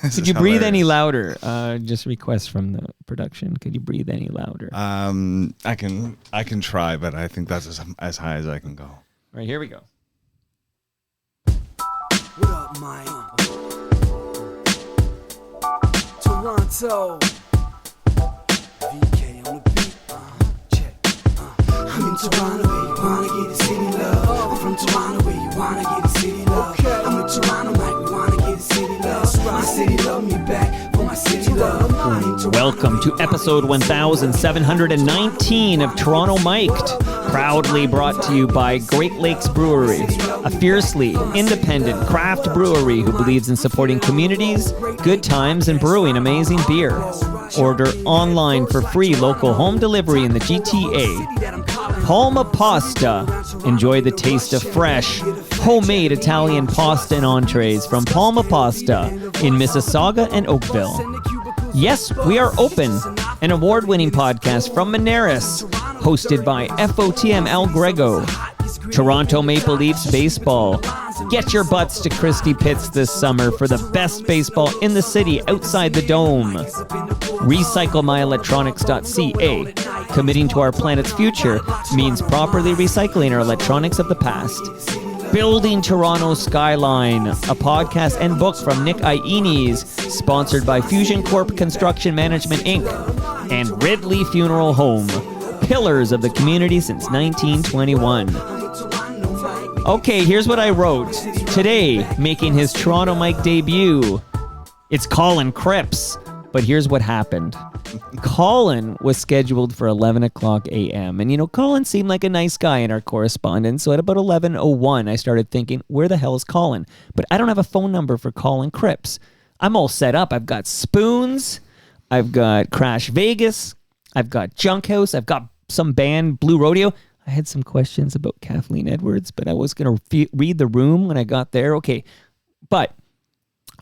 Could you breathe any louder? Just request from the production. Could you breathe any louder? I can try, but I think that's as high as I can go. All right, here we go. What up, Mike? Toronto. VK on the beat. Check. I'm in Toronto where you wanna get the city love. I'm from Toronto where you wanna get the city love. I'm in Toronto like we wanna get the city love. My city love me back for my city love. Welcome to episode 1719 of Toronto Mic'd, proudly brought to you by Great Lakes Brewery, a fiercely independent craft brewery who believes in supporting communities, good times, and brewing amazing beer. Order online for free local home delivery in the GTA. Palma Pasta. Enjoy the taste of fresh, homemade Italian pasta and entrees from Palma Pasta in Mississauga and Oakville. Yes, we are open, an award-winning podcast from Monaris, hosted by FOTM Al Grego. Toronto Maple Leafs baseball. Get your butts to Christie Pitts this summer for the best baseball in the city outside the dome. RecycleMyElectronics.ca. Committing to our planet's future means properly recycling our electronics of the past. Building Toronto Skyline, a podcast and book from Nick Iones, sponsored by Fusion Corp Construction Management Inc. and Ridley Funeral Home, pillars of the community since 1921. Okay, here's what I wrote. Today, making his Toronto Mic debut, it's Colin Cripps. But here's what happened. Colin was scheduled for 11 o'clock a.m. And, Colin seemed like a nice guy in our correspondence. So at about 11:01, I started thinking, where the hell is Colin? But I don't have a phone number for Colin Cripps. I'm all set up. I've got Spoons. I've got Crash Vegas. I've got Junk House. I've got some band, Blue Rodeo. I had some questions about Kathleen Edwards, but I was going to read the room when I got there. Okay, but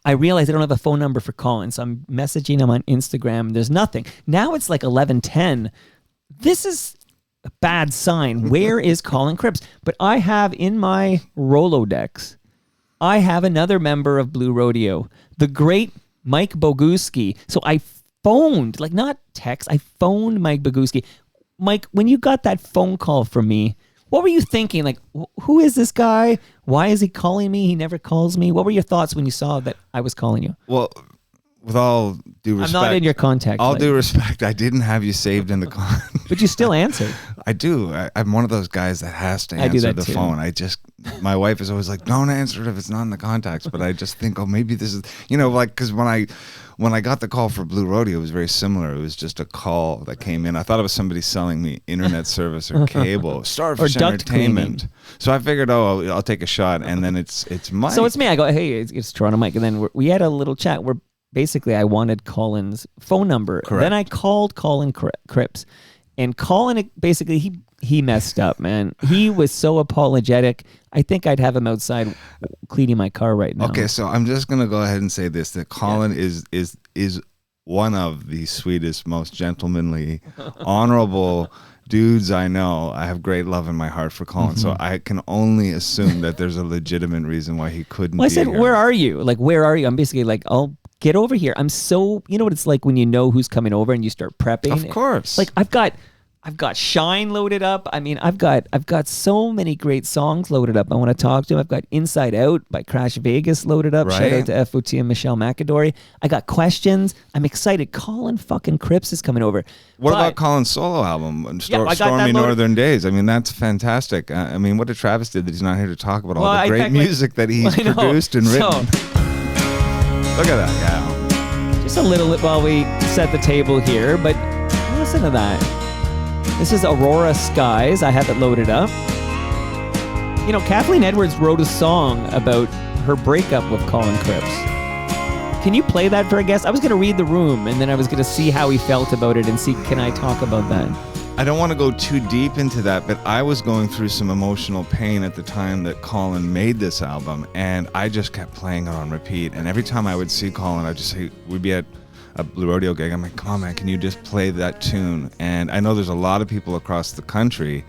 I realized I don't have a phone number for Colin, so I'm messaging him on Instagram. There's nothing. Now it's like 11:10. This is a bad sign. Where is Colin Cripps? But I have in my Rolodex, I have another member of Blue Rodeo, the great Mike Boguski. So I phoned, like not text, I phoned Mike Boguski. Mike, when you got that phone call from me, what were you thinking? Like, who is this guy? Why is he calling me? He never calls me. What were your thoughts when you saw that I was calling you? Well, with all due respect, I'm not in your contact. All due respect, I didn't have you saved in the con. But you still answered. I do. I'm one of those guys that has to answer the phone. My wife is always like, don't answer it if it's not in the contacts. But I just think, maybe this is, because when I got the call for Blue Rodeo, it was very similar. It was just a call that came in. I thought it was somebody selling me internet service or cable, Starfish Entertainment. So I figured, I'll take a shot, and then it's Mike. So it's me. I go, hey, it's Toronto Mike, and then we had a little chat where basically I wanted Colin's phone number. Correct. Then I called Colin Cripps, and Colin basically he messed up, man. He was so apologetic. I think I'd have him outside cleaning my car right now. Okay, so I'm just gonna go ahead and say this: that Colin is one of the sweetest, most gentlemanly, honorable dudes I know. I have great love in my heart for Colin, so I can only assume that there's a legitimate reason why he couldn't. Well, I said, here. where are you? Like, where are you? I'm basically like, I'll get over here. I'm so, you know what it's like when you know who's coming over and you start prepping. Of course. Like I've got Shine loaded up. I mean, I've got so many great songs loaded up. I want to talk to him. I've got Inside Out by Crash Vegas loaded up. Right. Shout out to FOT and Michelle McAdory. I got questions. I'm excited. Colin fucking Cripps is coming over. What about Colin's solo album, Stormy Northern Days? I mean, that's fantastic. I mean, what a travesty that he's not here to talk about all the great music that he's produced and written. Look at that guy. Just a little while we set the table here, but listen to that. This is Aurora Skies. I have it loaded up. Kathleen Edwards wrote a song about her breakup with Colin Cripps. Can you play that for a guest? I was going to read the room, and then I was going to see how he felt about it and see, can I talk about that? I don't want to go too deep into that, but I was going through some emotional pain at the time that Colin made this album, and I just kept playing it on repeat. And every time I would see Colin, I'd just say, we'd be at a Blue Rodeo gig. I'm like, come on, man, can you just play that tune? And I know there's a lot of people across the country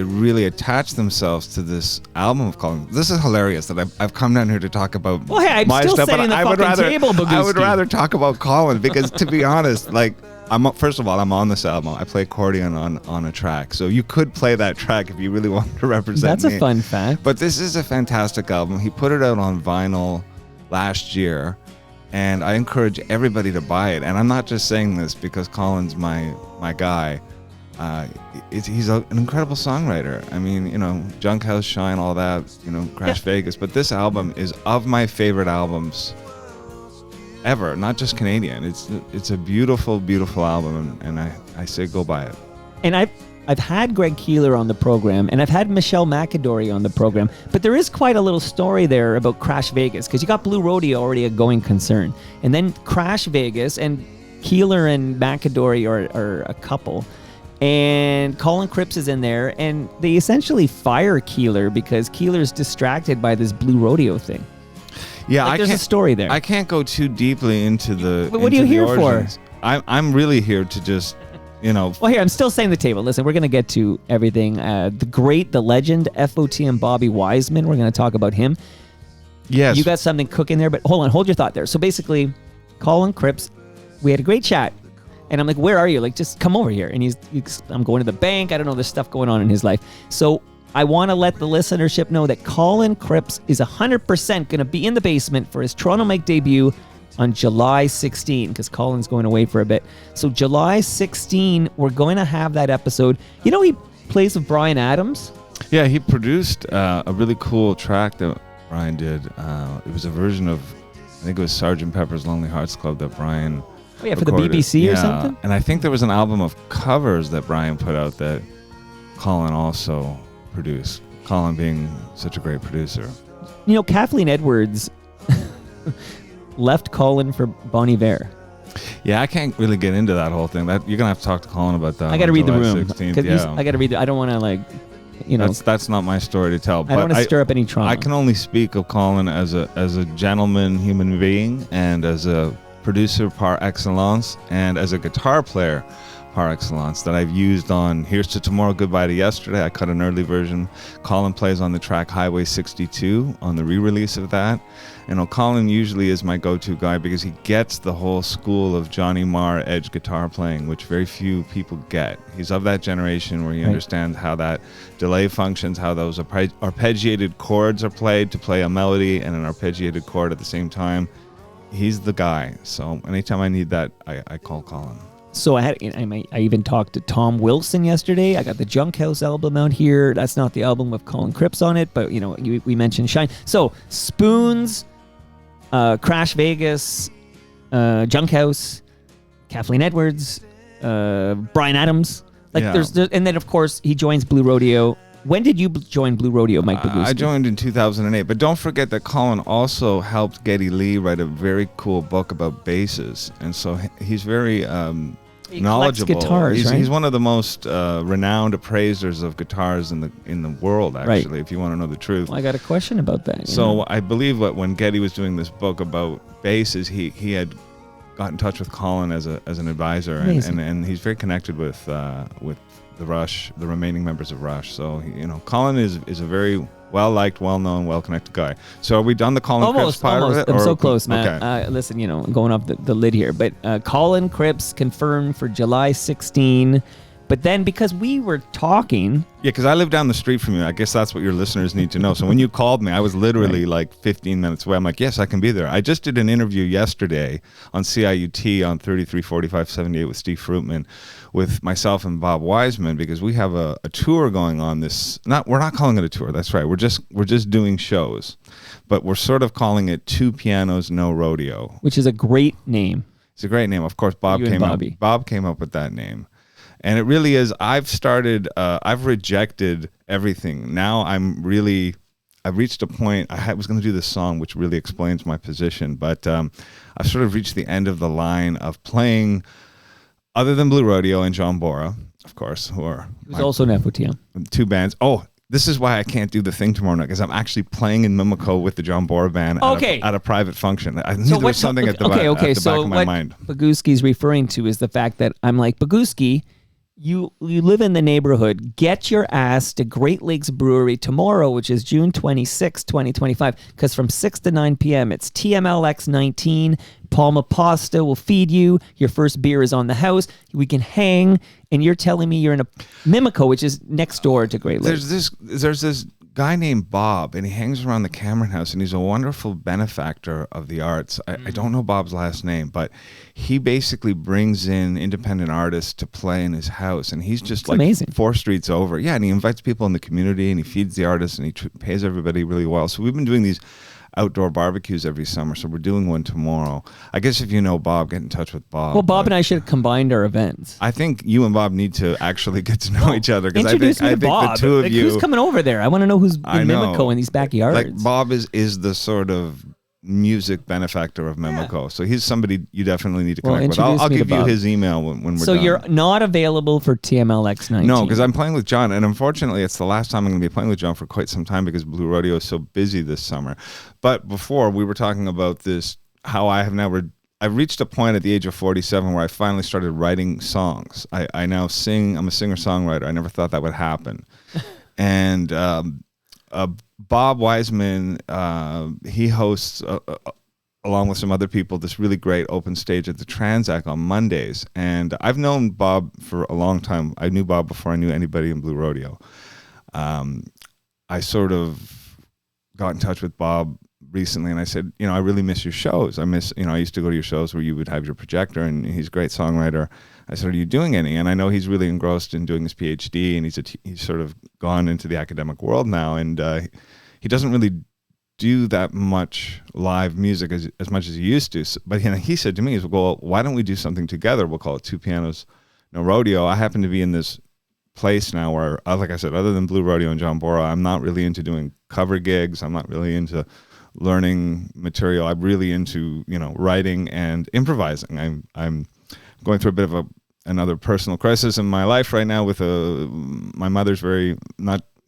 really attach themselves to this album of Colin. This is hilarious that I've come down here to talk about well, hey, I'm my still stuff, setting but the fucking table, Boguski. I would rather talk about Colin because, to be honest, like, first of all, I'm on this album. I play accordion on a track, so you could play that track if you really wanted to represent me. That's a fun fact. But this is a fantastic album. He put it out on vinyl last year, and I encourage everybody to buy it. And I'm not just saying this because Colin's my guy. He's an incredible songwriter. I mean, you know, Junk House, Shine, all that, you know, Crash Vegas. But this album is of my favorite albums ever, not just Canadian. It's a beautiful, beautiful album, and I say go buy it. And I've had Greg Keeler on the program, and I've had Michelle McAdory on the program, but there is quite a little story there about Crash Vegas, because you got Blue Rodeo already a going concern, and then Crash Vegas, and Keeler and McAdory are a couple, and Colin Cripps is in there, and they essentially fire Keeler because Keeler's distracted by this Blue Rodeo thing. Yeah, like, there's a story there. I can't go too deeply into the. But what are you here origins. For? I'm really here to just, you know. Well, here I'm still setting the table. Listen, we're gonna get to everything. The legend, FOT and Bobby Wiseman. We're gonna talk about him. Yes. You got something cooking there, but hold your thought there. So basically, Colin Cripps, we had a great chat. And I'm like, where are you? Like, just come over here. And I'm going to the bank. I don't know, there's stuff going on in his life. So I want to let the listenership know that Colin Cripps is 100% going to be in the basement for his Toronto Mic debut on July 16, because Colin's going away for a bit. So July 16, we're going to have that episode. You know, he plays with Bryan Adams. Yeah, he produced a really cool track that Bryan did. It was a version of, I think it was Sgt. Pepper's Lonely Hearts Club that Bryan for the BBC or something? And I think there was an album of covers that Bryan put out that Colin also produced. Colin being such a great producer. You know, Kathleen Edwards left Colin for Bon Iver. Yeah, I can't really get into that whole thing. That you're gonna have to talk to Colin about that. I got to read the room. 16th, yeah. I got to read. I don't want to, like, you know. That's not my story to tell. I don't want to stir up any trauma. I can only speak of Colin as a gentleman, human being, and as a producer par excellence, and as a guitar player par excellence that I've used on Here's to Tomorrow, Goodbye to Yesterday. I cut an early version. Colin plays on the track Highway 62 on the re-release of that. And Colin usually is my go-to guy because he gets the whole school of Johnny Marr edge guitar playing, which very few people get. He's of that generation where he understands how that delay functions, how those arpeggiated chords are played to play a melody and an arpeggiated chord at the same time. He's the guy. So anytime I need that, I call Colin. So I even talked to Tom Wilson yesterday. I got the Junk House album out here. That's not the album with Colin Cripps on it, but, you know, we mentioned Shine. So Spoons, Crash Vegas, Junk House, Kathleen Edwards, Bryan Adams. There's and then of course he joins Blue Rodeo. When did you join Blue Rodeo, Mike Boguski? I joined in 2008, but don't forget that Colin also helped Geddy Lee write a very cool book about basses, and so he's very knowledgeable. Guitars, right? He's one of the most renowned appraisers of guitars in the world, actually, right. If you want to know the truth. Well, I got a question about that. So I believe that when Geddy was doing this book about basses, he had got in touch with Colin as an advisor, and he's very connected with the Rush, the remaining members of Rush. So, Colin is a very well-liked, well-known, well-connected guy. So are we done the Colin Cripps part of it? I'm so close, man. Okay. Listen, I'm going off the lid here. But Colin Cripps confirmed for July 16. But then because we were talking... Yeah, because I live down the street from you. I guess that's what your listeners need to know. So when you called me, I was literally like 15 minutes away. I'm like, yes, I can be there. I just did an interview yesterday on CIUT on 334578 with Steve Fruitman, with myself and Bob Wiseman, because we have a tour going on this... We're not calling it a tour. That's right. We're just doing shows. But we're sort of calling it Two Pianos, No Rodeo. Which is a great name. It's a great name. Of course, Bob came up with that name. And it really is. I've rejected everything. Now I've reached a point. I was going to do this song, which really explains my position, but I've sort of reached the end of the line of playing, other than Blue Rodeo and John Bora, of course, who are... Who's also an FOTM. Two bands. Oh, this is why I can't do the thing tomorrow night, because I'm actually playing in Mimico with the John Bora band at a private function. I knew there was something at the back of my mind. Boguski's referring to is the fact that I'm like, Boguski, you live in the neighborhood, get your ass to Great Lakes Brewery tomorrow, which is June 26, 2025, because from 6 to 9 p.m., it's TMLX 19. Palma Pasta will feed you. Your first beer is on the house. We can hang, and you're telling me you're in a Mimico, which is next door to Great Lakes. There's this guy named Bob, and he hangs around the Cameron House, and he's a wonderful benefactor of the arts. I don't know Bob's last name, but he basically brings in independent artists to play in his house, and he's just amazing. 4 streets over. Yeah, and he invites people in the community, and he feeds the artists, and he pays everybody really well. So we've been doing these outdoor barbecues every summer, so we're doing one tomorrow. I guess if you know Bob, get in touch with Bob. Well, Bob and I should have combined our events. I think you and Bob need to actually get to know each other, because I think Bob. the two of you. Who's coming over there? I want to know who's in Mimico in these backyards. Like Bob is the sort of music benefactor of Mimico, so he's somebody you definitely need to connect with. I'll give you his email when we're done. So you're not available for TMLX 19? No, because I'm playing with John, and unfortunately it's the last time I'm going to be playing with John for quite some time, because Blue Rodeo is so busy this summer. But before, we were talking about this, how I have now I've reached a point at the age of 47 where I finally started writing songs. I now sing. I'm a singer-songwriter. I never thought that would happen. And Bob Wiseman, he hosts, along with some other people, this really great open stage at the Transac on Mondays. And I've known Bob for a long time. I knew Bob before I knew anybody in Blue Rodeo. I sort of got in touch with Bob recently, and I said, I really miss your shows. I used to go to your shows where you would have your projector, and he's a great songwriter. I said, are you doing any? And I know he's really engrossed in doing his PhD, and he's sort of gone into the academic world now, and he doesn't really do that much live music as much as he used to. But he said to me, well, why don't we do something together? We'll call it Two Pianos, No Rodeo. I happen to be in this place now where, like I said, other than Blue Rodeo and John Bora, I'm not really into doing cover gigs. I'm not really into learning material. I'm really into writing and improvising. I'm going through a bit of another personal crisis in my life right now with my mother's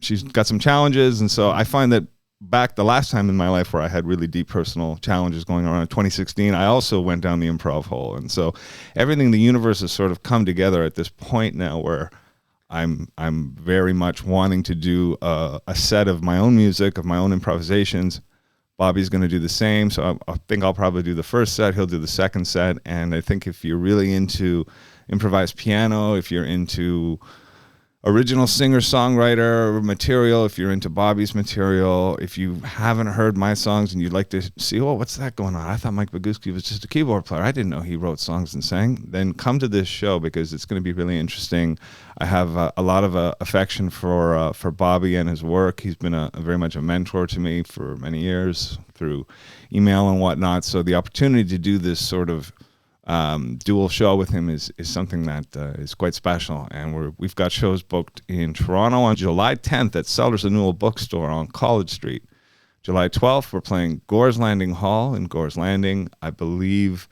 she's got some challenges, and so I find that back the last time in my life where I had really deep personal challenges going on in 2016, I also went down the improv hole. And so everything, the universe has sort of come together at this point now where I'm very much wanting to do a set of my own music, of my own improvisations. Bobby's going to do the same, so I think I'll probably do the first set, he'll do the second set, and I think if you're really into improvised piano, if you're into original singer-songwriter material, if you're into Bobby's material, if you haven't heard my songs and you'd like to see, what's that going on? I thought Mike Boguski was just a keyboard player. I didn't know he wrote songs and sang. Then come to this show, because it's going to be really interesting. I have a lot of affection for Bobby and his work. He's been very much a mentor to me for many years through email and whatnot. So the opportunity to do this sort of dual show with him is something that is quite special, and we've got shows booked in Toronto on July 10th at Sellers and Newell Bookstore on College Street. July 12th, we're playing Gore's Landing Hall in Gore's Landing. I believe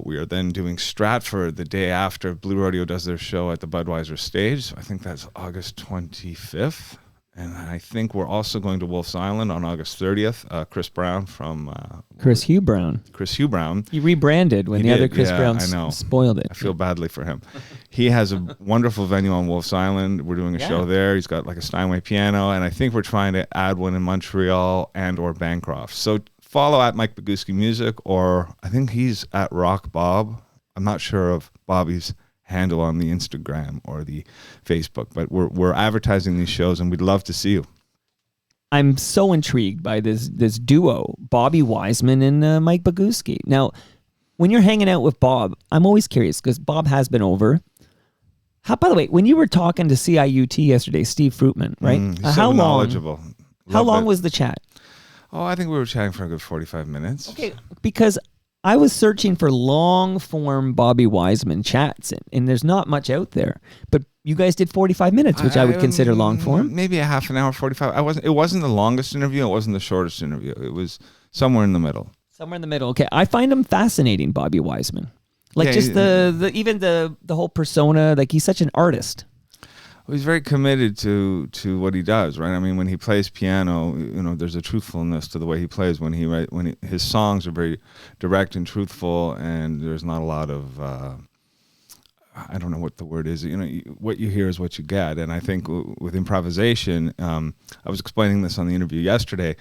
we are then doing Stratford the day after Blue Rodeo does their show at the Budweiser stage. So I think that's August 25th. And I think we're also going to Wolf's Island on August 30th. Chris Brown from... Chris Hugh Brown. He rebranded when other Chris Brown spoiled it. I feel badly for him. He has a wonderful venue on Wolf's Island. We're doing a show there. He's got like a Steinway piano. And I think we're trying to add one in Montreal and or Bancroft. So follow at Mike Boguski Music, or I think he's at Rock Bob. I'm not sure of Bobby's handle on the Instagram or the Facebook, but we're advertising these shows, and we'd love to see you. I'm so intrigued by this duo, Bobby Wiseman and Mike Boguski. Now, when you're hanging out with Bob, I'm always curious because Bob has been over. By the way, when you were talking to CIUT yesterday, Steve Fruitman, right? How knowledgeable. How long was the chat? Oh, I think we were chatting for a good 45 minutes. Okay, because I was searching for long-form Bobby Wiseman chats, and there's not much out there. But you guys did 45 minutes, which I would consider long-form. Maybe a half an hour, 45. It wasn't the longest interview. It wasn't the shortest interview. It was somewhere in the middle. Somewhere in the middle. Okay, I find him fascinating, Bobby Wiseman. Like just the whole persona. Like he's such an artist. Well, he's very committed to what he does, right? I mean, when he plays piano, there's a truthfulness to the way he plays. His songs are very direct and truthful, and there's not a lot of I don't know what the word is. What you hear is what you get. And I think with improvisation, I was explaining this on the interview yesterday,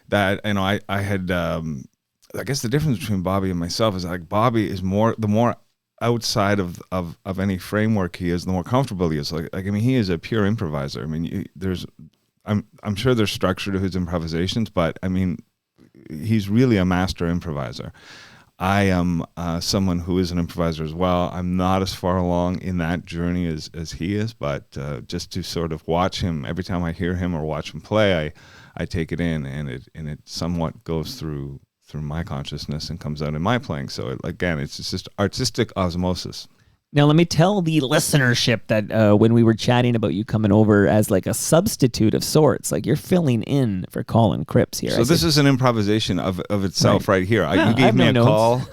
that I had I guess the difference between Bobby and myself is like Bobby is the more outside of any framework he is, the more comfortable he is. Like I mean, he is a pure improviser. I mean, I'm sure there's structure to his improvisations, but I mean, he's really a master improviser. I am someone who is an improviser as well. I'm not as far along in that journey as he is, but just to sort of watch him, every time I hear him or watch him play, I take it in, and it somewhat goes through my consciousness and comes out in my playing. So it's just artistic osmosis. Now, let me tell the listenership that when we were chatting about you coming over as like a substitute of sorts, like you're filling in for Colin Cripps here. So this is an improvisation of itself right here. You gave me a call.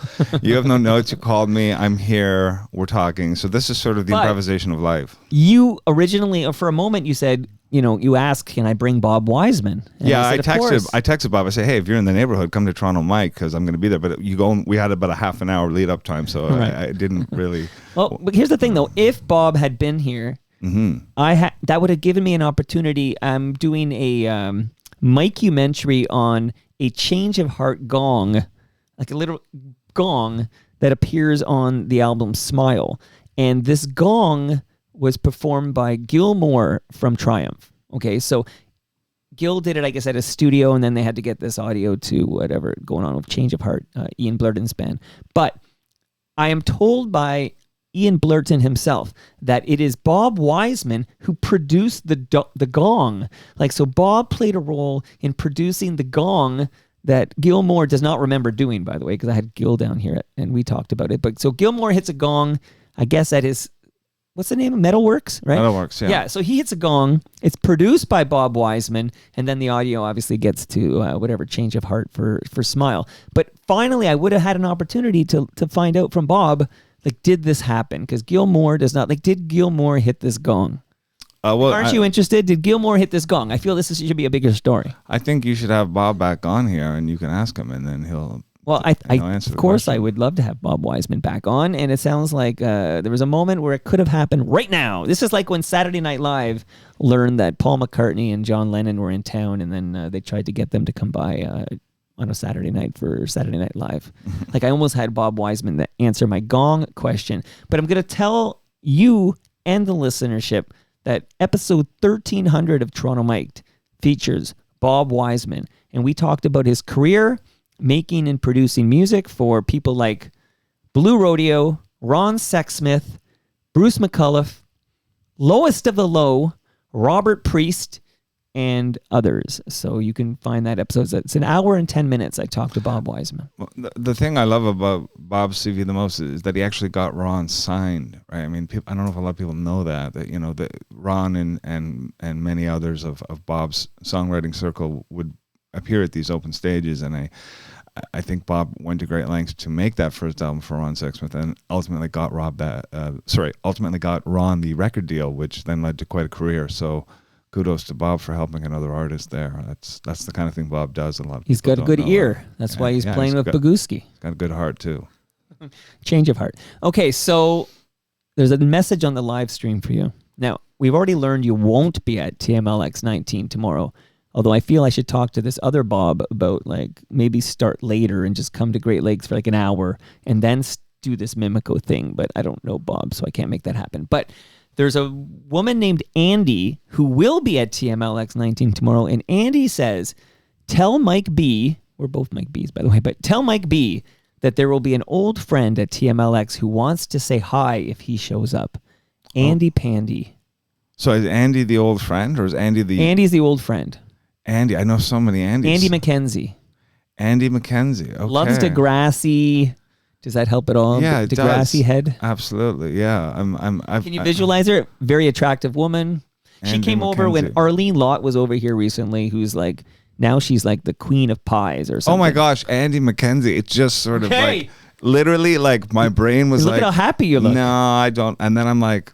You have no notes. You called me. I'm here. We're talking. So this is sort of the improvisation of life. You originally, for a moment, you said, you asked, can I bring Bob Wiseman? And I texted Bob. I said, hey, if you're in the neighborhood, come to Toronto Mike, because I'm going to be there. But we had about a half an hour lead up time, so I didn't really. Well, but here's the thing, though. If Bob had been here, that would have given me an opportunity. I'm doing a mockumentary on a change of heart gong, like a little gong that appears on the album Smile. And this gong was performed by Gilmore from Triumph. Okay, so Gil did it, I guess, at a studio, and then they had to get this audio to whatever going on with Change of Heart, Ian Blurton's band. But I am told by Ian Blurton himself that it is Bob Wiseman who produced the gong. Like, so Bob played a role in producing the gong that Gilmore does not remember doing, by the way, because I had Gil down here and we talked about it. But so Gilmore hits a gong, I guess at his, what's the name of Metalworks, right? Metalworks, yeah. Yeah, so he hits a gong. It's produced by Bob Wiseman, and then the audio obviously gets to whatever Change of Heart for Smile. But finally, I would have had an opportunity to find out from Bob, like, did this happen? Because Gilmore does not, like, did Gilmore hit this gong? Aren't you interested? Did Gilmore hit this gong? I feel this should be a bigger story. I think you should have Bob back on here, and you can ask him, and then he'll... Well, of course, I would love to have Bob Wiseman back on, and it sounds like there was a moment where it could have happened right now. This is like when Saturday Night Live learned that Paul McCartney and John Lennon were in town, and then they tried to get them to come by on a Saturday night for Saturday Night Live. Like, I almost had Bob Wiseman answer my gong question, but I'm going to tell you and the listenership that episode 1300 of Toronto Mic'd features Bob Wiseman, and we talked about his career, making and producing music for people like Blue Rodeo, Ron Sexsmith, Bruce McCullough, Lowest of the Low, Robert Priest, and others. So you can find that episode. It's an hour and 10 minutes I talked to Bob Wiseman. Well, the thing I love about Bob's CV the most is that he actually got Ron signed, right? I mean, I don't know if a lot of people know that that Ron and many others of Bob's songwriting circle would appear at these open stages, and I think Bob went to great lengths to make that first album for Ron Sexsmith, and ultimately got Ron the record deal, which then led to quite a career. So kudos to Bob for helping another artist there. That's the kind of thing Bob does. He's got a good ear. That's why he's playing with Boguski. He's got a good heart too. Change of heart. Okay, so there's a message on the live stream for you. Now, we've already learned you won't be at TMLX 19 tomorrow. Although I feel I should talk to this other Bob about, like, maybe start later and just come to Great Lakes for like an hour and then do this Mimico thing. But I don't know Bob, so I can't make that happen. But there's a woman named Andy who will be at TMLX 19 tomorrow. And Andy says, tell Mike B, we're both Mike B's, by the way, but tell Mike B that there will be an old friend at TMLX who wants to say hi if he shows up. Andy Pandy. So is Andy the old friend, or is Andy the... Andy's the old friend. Andy, I know so many Andys. Andy McKenzie. Andy McKenzie, okay. Loves Degrassi. Does that help at all? Yeah, it Degrassi does. Head? Absolutely, yeah. Can you visualize her? Very attractive woman. She came over when Arlene Lott was over here recently, who's like, now she's like the queen of pies or something. Oh my gosh, Andy McKenzie. It's just sort of like, literally, like, my brain was look like... Look at how happy you look. No, I don't. And then I'm like,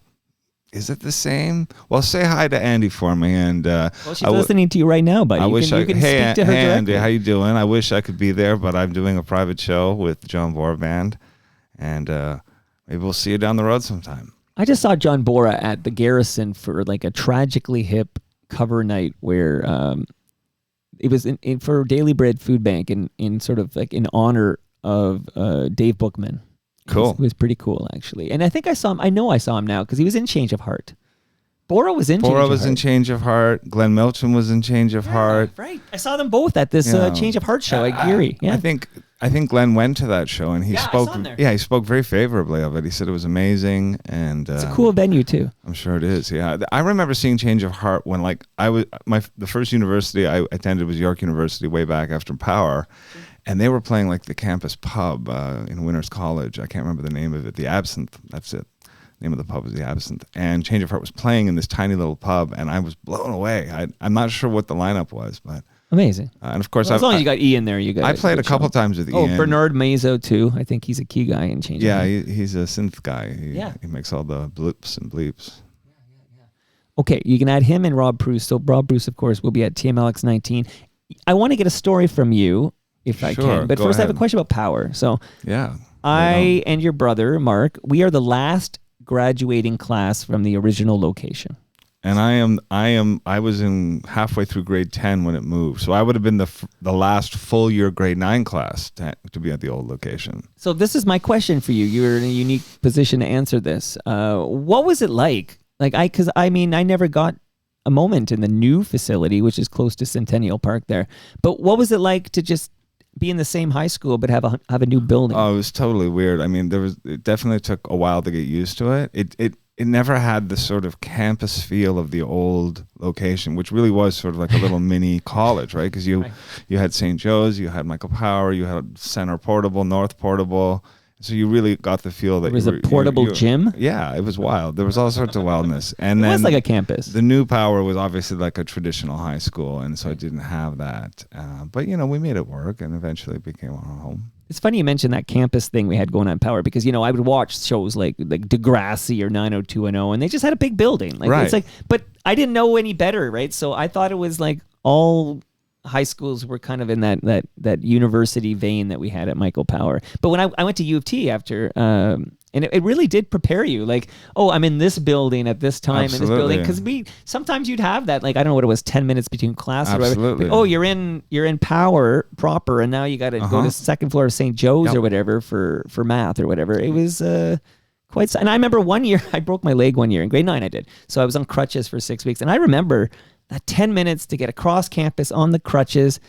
is it the same? Well, say hi to Andy for me. And well, she's listening to you right now, buddy. You can speak to her directly. Andy, how you doing? I wish I could be there, but I'm doing a private show with John Bohr Band, and maybe we'll see you down the road sometime. I just saw John Bora at the Garrison for like a Tragically Hip cover night where it was for Daily Bread Food Bank in sort of like in honor of Dave Bookman. Cool. It was pretty cool, actually. And I think I saw him. I know I saw him now because he was in Change of Heart. Bora was in Change of Heart. Glenn Milchin was in Change of Heart. Right. I saw them both at this Change of Heart show at Geary. Yeah. I think Glenn went to that show and he spoke. I saw him there. Yeah, he spoke very favorably of it. He said it was amazing, and it's a cool venue too. I'm sure it is. Yeah, I remember seeing Change of Heart when like the first university I attended was York University way back after Power. And they were playing like the campus pub in Winners College. I can't remember the name of it. The Absinthe. That's it. The name of the pub was the Absinthe. And Change of Heart was playing in this tiny little pub, and I was blown away. I'm not sure what the lineup was, but amazing. And of course, as long as you got Ian there, you got. I played a couple times with Ian. Oh, Bernard Mazo too. I think he's a key guy in Change. Yeah, he's a synth guy. He makes all the bloops and bleeps. Okay, you can add him and Rob Bruce. So Rob Bruce, of course, will be at TMLX 19. I want to get a story from you. If I can. But first, I have a question about Power. So, I and your brother, Mark, we are the last graduating class from the original location. And I was in halfway through grade 10 when it moved. So I would have been the last full year grade 9 class to be at the old location. So this is my question for you. You're in a unique position to answer this. What was it like? Because I never got a moment in the new facility, which is close to Centennial Park there. But what was it like to just be in the same high school but have a new building? Oh, it was totally weird. I mean, it definitely took a while to get used to it. It never had the sort of campus feel of the old location, which really was sort of like a little mini college, right? Because you had St. Joe's, you had Michael Power, you had Center Portable, North Portable. So you really got the feel that there was a portable gym. Yeah, it was wild. There was all sorts of wildness, and it then was like a campus. The new Power was obviously like a traditional high school, and so I didn't have that. But we made it work, and eventually it became our home. It's funny you mentioned that campus thing we had going on Power because I would watch shows like Degrassi or 90210, and they just had a big building. Right. It's like, but I didn't know any better, right? So I thought it was like all high schools were kind of in that university vein that we had at Michael Power. But when I went to U of T after, and it really did prepare you. Like, oh, I'm in this building at this time. Absolutely. In this building. Because sometimes you'd have that, like, I don't know what it was, 10 minutes between classes. Absolutely. Or whatever. Oh, you're in Power proper, and now you got to go to second floor of St. Joe's or whatever for math or whatever. It was quite. And I remember one year I broke my leg one year in grade 9. I did, so I was on crutches for 6 weeks, and I remember that 10 minutes to get across campus on the crutches,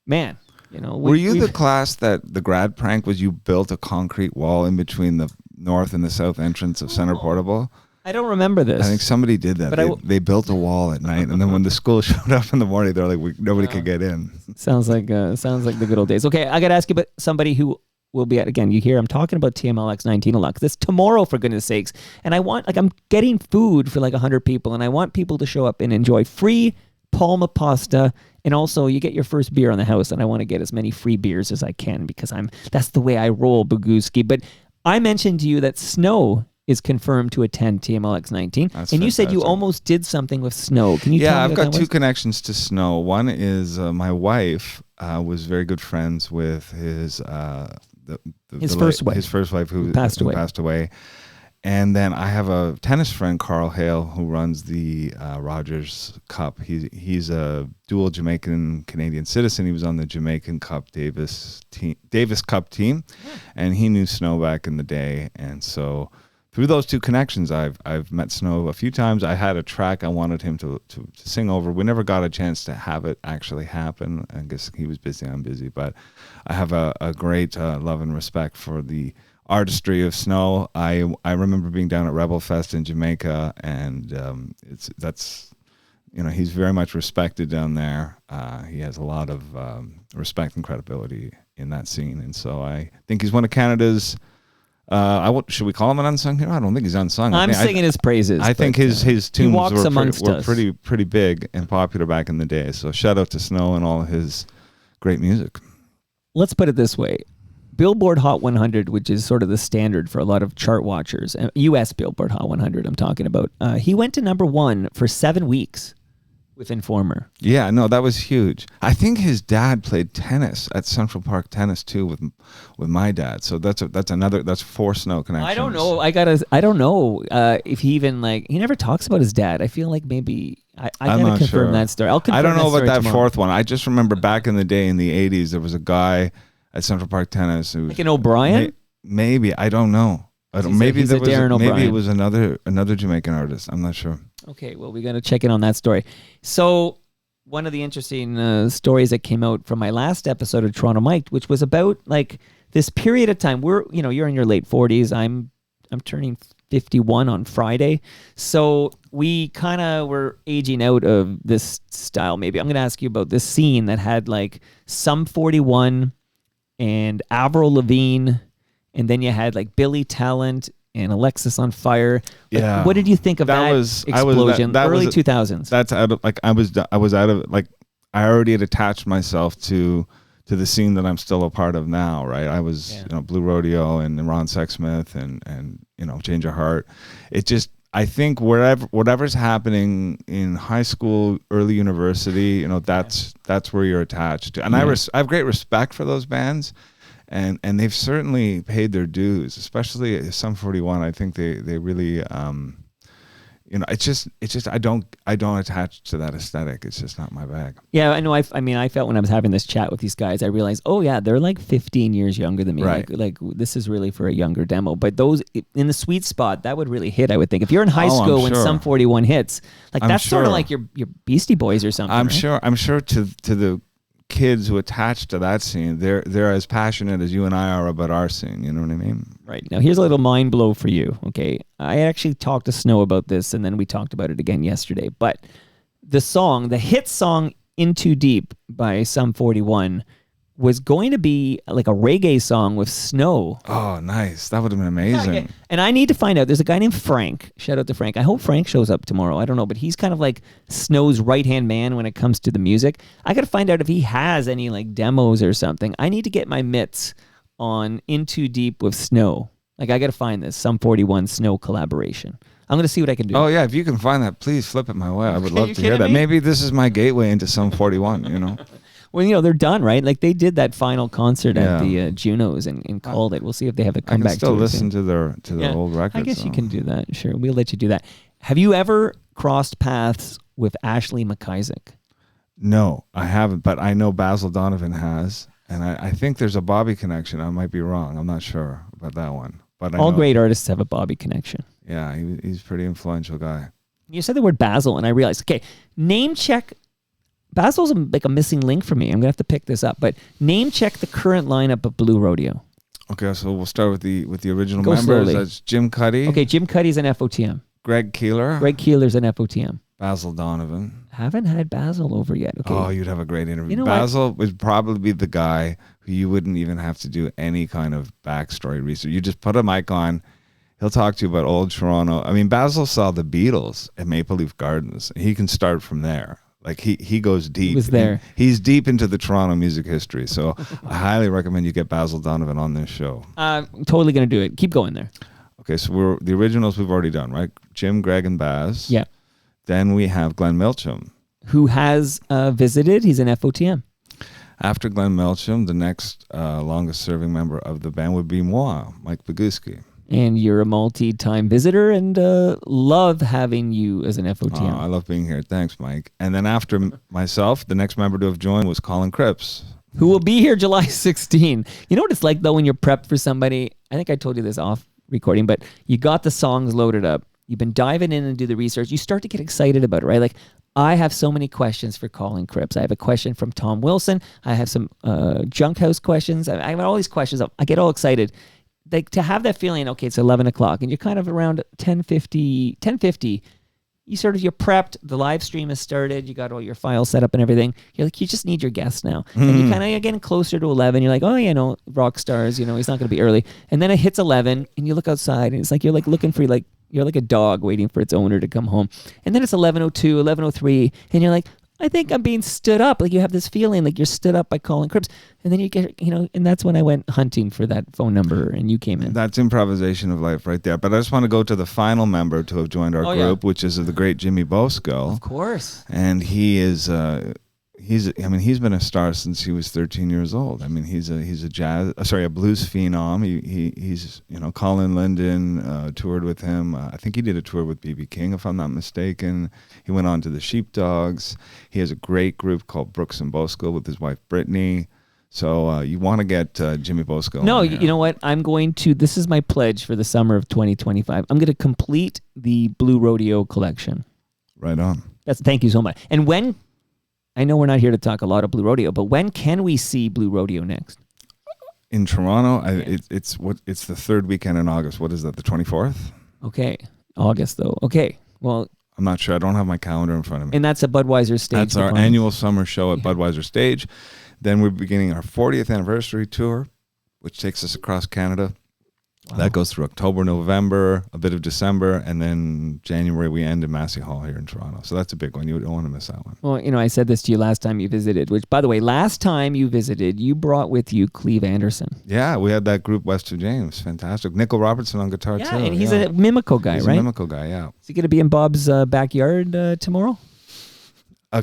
man. Were you the class that the grad prank was you built a concrete wall in between the north and the south entrance of Center Portable? I don't remember this. I think somebody did that. But they built a wall at night, and then when the school showed up in the morning, they're like, nobody could get in. Sounds like the good old days. Okay, I got to ask you about somebody who will be at, again, you hear I'm talking about TMLX 19 a lot, 'cause this tomorrow, for goodness sakes. And I want, I'm getting food for like 100 people, and I want people to show up and enjoy free Palma pasta, and also you get your first beer on the house, and I want to get as many free beers as I can because that's the way I roll, Boguski. But I mentioned to you that Snow is confirmed to attend TMLX 19, and you said you almost did something with Snow. Can you tell me I've what got that two was? connections to Snow. One is my wife was very good friends with his first wife who passed away. And then I have a tennis friend, Carl Hale, who runs the Rogers Cup. He's a dual Jamaican-Canadian citizen. He was on the Jamaican Cup Davis Cup team, and he knew Snow back in the day. And so through those two connections, I've met Snow a few times. I had a track I wanted him to sing over. We never got a chance to have it actually happen. I guess he was busy, I'm busy. But I have a great love and respect for the artistry of Snow. I remember being down at Rebel Fest in Jamaica, and he's very much respected down there. He has a lot of respect and credibility in that scene, and so I think he's one of Canada's. Should we call him an unsung hero? I don't think he's unsung. I'm singing his praises. I think his tunes were pretty pretty big and popular back in the day. So shout out to Snow and all his great music. Let's put it this way. Billboard Hot 100, which is sort of the standard for a lot of chart watchers, U.S. Billboard Hot 100 I'm talking about, he went to number 1 for 7 weeks. with Informer. Yeah, no, that was huge. I think his dad played tennis at Central Park Tennis too with my dad. So that's 4 Snow connections. I don't know. I don't know if he even he never talks about his dad. I feel like maybe I gotta confirm that story. I'll confirm. I don't know about that tomorrow. 4th one. I just remember back in the day in the 80s, there was a guy at Central Park Tennis who was like an O'Brien. Maybe I don't know. Maybe it was another Jamaican artist. I'm not sure. Okay, well, we got to check in on that story. So one of the interesting stories that came out from my last episode of Toronto Mike, which was about this period of time. You're in your late 40s. I'm turning 51 on Friday. So we kind of were aging out of this style. Maybe I'm going to ask you about this scene that had Sum 41 and Avril Lavigne, and then you had Billy Talent and Alexis on Fire. Yeah. What did you think of that explosion? Early 2000s. That's out of I was out of I already had attached myself to the scene that I'm still a part of now, right? I was Blue Rodeo and Ron Sexsmith and Change Your Heart. It just, I think whatever's happening in high school, early university, that's where you're attached to. And I have great respect for those bands. And they've certainly paid their dues, especially Sum 41. I think they really, it's just I don't attach to that aesthetic. It's just not my bag. Yeah, I know. I mean, I felt when I was having this chat with these guys, I realized, oh yeah, they're 15 years younger than me. Right. Like this is really for a younger demo. But those in the sweet spot, that would really hit. I would think if you're in high school when Sum 41 hits, that's sort of like your Beastie Boys or something. I'm right? sure to the kids who attach to that scene, they're as passionate as you and I are about our scene. You know what I mean? Right. Now here's a little mind blow for you. Okay, I actually talked to Snow about this, and then we talked about it again yesterday. But the hit song "In Too Deep" by Sum 41 was going to be a reggae song with Snow. Oh, nice. That would have been amazing. And I need to find out. There's a guy named Frank. Shout out to Frank. I hope Frank shows up tomorrow. I don't know, but he's kind of like Snow's right-hand man when it comes to the music. I got to find out if he has any demos or something. I need to get my mitts on In Too Deep with Snow. I got to find this Sum 41 Snow collaboration. I'm going to see what I can do. Oh, yeah. If you can find that, please flip it my way. I would love to hear that. Maybe this is my gateway into Sum 41, Well, they're done, right? They did that final concert at the Junos and called it. We'll see if they have a comeback. I can still listen to their old records. I guess you can do that. Sure, we'll let you do that. Have you ever crossed paths with Ashley McIsaac? No, I haven't, but I know Basil Donovan has, and I think there's a Bobby connection. I might be wrong. I'm not sure about that one. But all great artists have a Bobby connection. Yeah, he's a pretty influential guy. You said the word Basil, and I realized, okay, name check. Basil's a missing link for me. I'm going to have to pick this up. But name check the current lineup of Blue Rodeo. Okay, so we'll start with the original members. Slowly. That's Jim Cuddy. Okay, Jim Cuddy's an FOTM. Greg Keeler. Greg Keeler's an FOTM. Basil Donovan. Haven't had Basil over yet. Okay. Oh, you'd have a great interview. You know Basil would probably be the guy who you wouldn't even have to do any kind of backstory research. You just put a mic on. He'll talk to you about old Toronto. I mean, Basil saw the Beatles at Maple Leaf Gardens. He can start from there. He goes deep. He was there. He's deep into the Toronto music history. So I highly recommend you get Basil Donovan on this show. Totally going to do it. Keep going there. Okay, so the originals we've already done, right? Jim, Greg, and Baz. Yeah. Then we have Glenn Milcham, who has visited. He's an FOTM. After Glenn Milcham, the next longest-serving member of the band would be moi, Mike Boguski. And you're a multi-time visitor, and love having you as an FOTM. Oh, I love being here. Thanks, Mike. And then after myself, the next member to have joined was Colin Cripps, who will be here July 16. You know what it's like, though, when you're prepped for somebody? I think I told you this off recording, but you got the songs loaded up. You've been diving in and do the research. You start to get excited about it, right? I have so many questions for Colin Cripps. I have a question from Tom Wilson. I have some Junk House questions. I have all these questions. I get all excited. To have that feeling, okay, it's 11 o'clock, and you're kind of around 10:50, you're prepped, the live stream has started, you got all your files set up and everything. You're you just need your guest now. And you kind of getting closer to 11, you're like, oh, rock stars, he's not going to be early. And then it hits 11, and you look outside, and it's you're looking for, you're like a dog waiting for its owner to come home. And then it's 11:02, 11:03, and you're like, I think I'm being stood up. Like you have this feeling like you're stood up by Colin Cripps. And then you get, and that's when I went hunting for that phone number and you came in. That's improvisation of life right there. But I just want to go to the final member to have joined our group, which is the great Jimmy Boguski. Of course. And he is, he's been a star since he was 13 years old. I mean, he's a blues phenom. He's Colin Linden toured with him. I think he did a tour with B.B. King, if I'm not mistaken. He went on to the Sheepdogs. He has a great group called Brooks and Boguski with his wife Brittany. So you want to get Jimmy Boguski. No, you know what? This is my pledge for the summer of 2025. I'm going to complete the Blue Rodeo collection. Right on. Thank you so much. And when, I know we're not here to talk a lot of Blue Rodeo, but when can we see Blue Rodeo next? In Toronto, it's the third weekend in August. What is that, the 24th? Okay, August though. Okay, well. I'm not sure. I don't have my calendar in front of me. And that's a Budweiser Stage. That's our annual summer show at Budweiser Stage. Then we're beginning our 40th anniversary tour, which takes us across Canada. Wow. That goes through October, November, a bit of December, and then January we end in Massey Hall here in Toronto. So that's a big one. You don't want to miss that one. Well, I said this to you last time you visited, which, by the way, last time you visited, you brought with you Cleve Anderson. Yeah, we had that group West of James. Fantastic. Nickel Robertson on guitar, too. And he's a Mimico guy, he's right? He's a Mimico guy, yeah. Is he going to be in Bob's backyard tomorrow?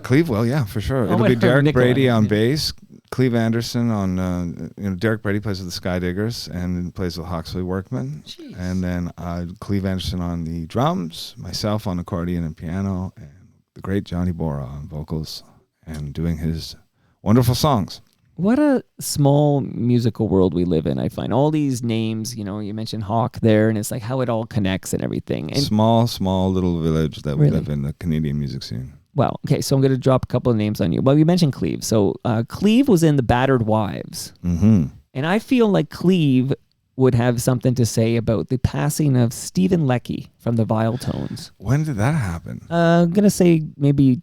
Cleve will, yeah, for sure. It'll be Derek Brady on bass. Cleve Anderson on, Derek Brady plays with the Sky Diggers and plays with Hawksley Workman. Jeez. And then Cleve Anderson on the drums, myself on accordion and piano, and the great Johnny Bora on vocals and doing his wonderful songs. What a small musical world we live in, I find. All these names, you mentioned Hawk there, and it's like how it all connects and everything. And small little village that we live in, the Canadian music scene. Well, okay, so I'm going to drop a couple of names on you. Well, you mentioned Cleve. So Cleve was in the Battered Wives. Mm-hmm. And I feel like Cleve would have something to say about the passing of Stephen Leckie from the Vile Tones. When did that happen? I'm going to say maybe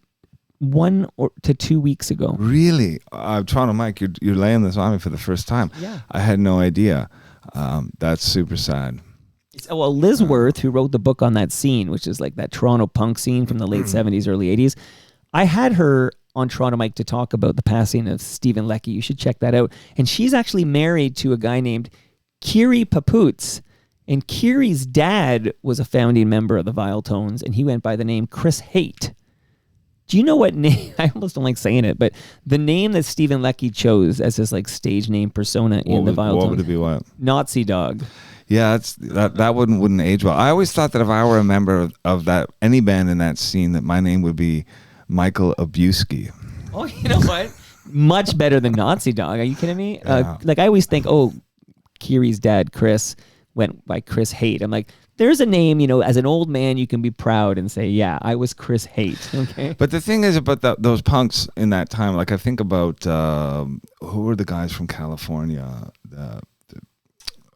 1 to 2 weeks ago. Really? Toronto Mike, you're laying this on me for the first time. Yeah. I had no idea. That's super sad. Well, Liz Worth, who wrote the book on that scene, which is like that Toronto punk scene from the late 70s, early 80s, I had her on Toronto Mike to talk about the passing of Stephen Leckie. You should check that out. And she's actually married to a guy named Kiri Papoots. And Kiri's dad was a founding member of the Vile Tones, and he went by the name Chris Haight. Do you know what name? I almost don't like saying it, but the name that Stephen Leckie chose as his like stage name persona in the Vile Tones. What would it be? What? Nazi Dog. Yeah, that wouldn't age well. I always thought that if I were a member of that any band in that scene, that my name would be Michael Boguski. Oh, you know what? Much better than Nazi Dog. Are you kidding me? Yeah. I always think, Kiri's dad, Chris, went by Chris Haight. I'm like, there's a name, as an old man, you can be proud and say, yeah, I was Chris Haight. Okay. But the thing is about those punks in that time, like I think about who were the guys from California,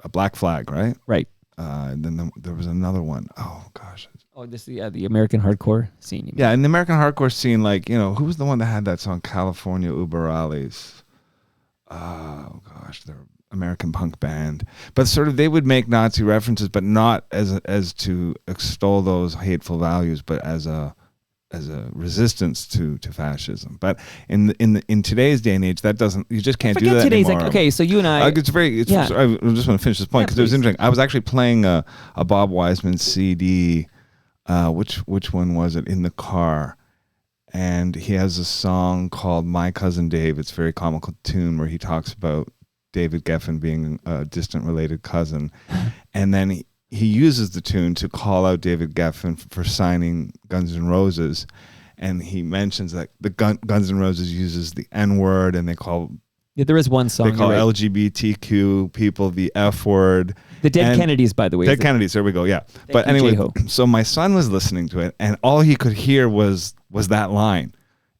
a Black Flag, right? Right. And then there was another one. Oh gosh. Oh, this the American hardcore scene. Yeah, in the American hardcore scene, who was the one that had that song California Uber Alleys? Oh gosh, they're American punk band. But sort of they would make Nazi references, but not as to extol those hateful values, but as a resistance to fascism. But in today's day and age, that doesn't, you just can't do that anymore. Okay, so you and I, I just want to finish this point because it was interesting. I was actually playing a Bob Wiseman CD. Which one was it? In the car, and he has a song called "My Cousin Dave." It's a very comical tune where he talks about David Geffen being a distant related cousin, and then he uses the tune to call out David Geffen for signing Guns N' Roses, and he mentions that the Guns N' Roses uses the N-word, and they call there is one song they call LGBTQ people the F word. The Dead Kennedys, by the way. Dead Kennedys. There we go. Yeah. But anyway, so my son was listening to it, and all he could hear was that line,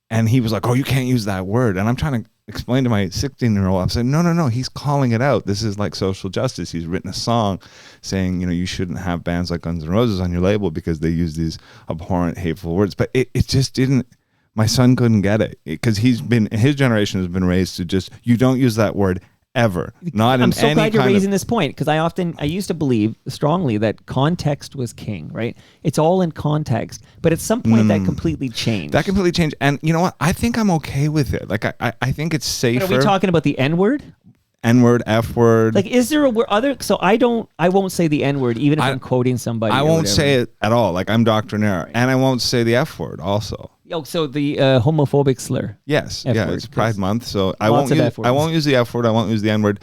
and he was like, "Oh, you can't use that word," and I'm trying to explain to my 16-year-old, I'm saying, no, he's calling it out. This is like social justice. He's written a song saying, you shouldn't have bands like Guns N' Roses on your label because they use these abhorrent, hateful words. But it just didn't, my son couldn't get it because his generation has been raised to just, you don't use that word ever. Not in I'm so any glad you're kind raising of, this point because I used to believe strongly that context was king, right? It's all in context, but at some point that completely changed. That completely changed. And you know what? I think I'm okay with it. Like I think it's safer. But are we talking about the N-word? N-word, F-word. Like, is there a other? So I won't say the N-word even if I'm quoting somebody. I won't say it at all. Like I'm doctrinaire, and I won't say the F-word also. Oh, so the homophobic slur. Yes, F-word, yeah, it's Pride Month, so I lots won't of use F-words. I won't use the F-word. I won't use the N-word,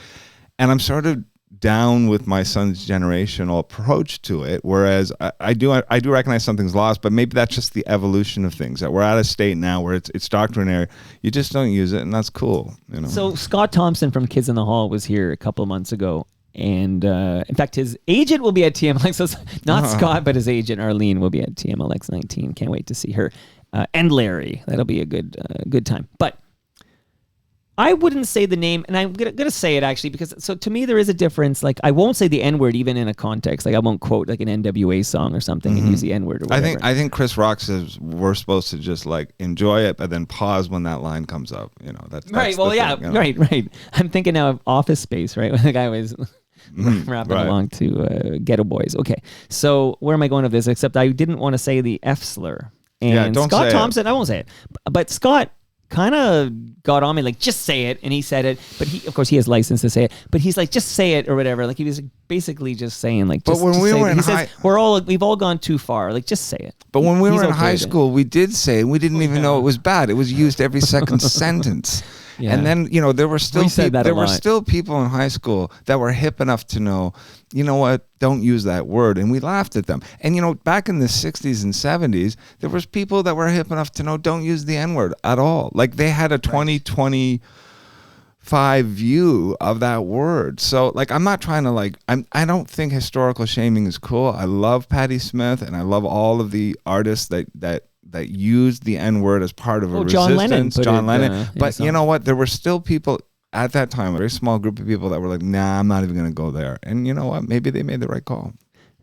and I'm sort of down with my son's generational approach to it. Whereas I do recognize something's lost, but maybe that's just the evolution of things. That we're at a state now where it's doctrinaire. You just don't use it, and that's cool. You know. So Scott Thompson from Kids in the Hall was here a couple of months ago. And in fact, his agent will be at TMLX. So not Scott, but his agent, Arlene, will be at TMLX 19. Can't wait to see her. And Larry. That'll be a good time. But I wouldn't say the name, and I'm gonna say it actually, because so to me there is a difference. Like I won't say the N-word even in a context. Like I won't quote like an NWA song or something and use the N-word or whatever. I think Chris Rock says we're supposed to just like enjoy it, but then pause when that line comes up. You know, that's right. Well, yeah, thing, you know? right. I'm thinking now of Office Space, right? When the guy was rapping along to Ghetto Boys. Okay, so where am I going with this? Except I didn't want to say the F slur. And don't Scott say Thompson, I won't say it, but Scott kind of got on me like, just say it, and he said it. But he, of course, he has license to say it. But he's like, just say it or whatever. Like he was basically just saying like. Just, but when we were in high, says, we've all gone too far. Like just say it. But when we were in high school, we did say it. We didn't even know it was bad. It was used every second sentence. Yeah. And then, you know, there were still people in high school that were hip enough to know, you know what, don't use that word. And we laughed at them. And, you know, back in the 60s and 70s, there was people that were hip enough to know don't use the N-word at all. Like they had a 2025 view of that word. So, like, I'm not trying to, like, I don't think historical shaming is cool. I love Patti Smith and I love all of the artists that used the N-word as part of a resistance. John Lennon. But you know what? There were still people at that time, a very small group of people that were like, nah, I'm not even going to go there. And you know what? Maybe they made the right call.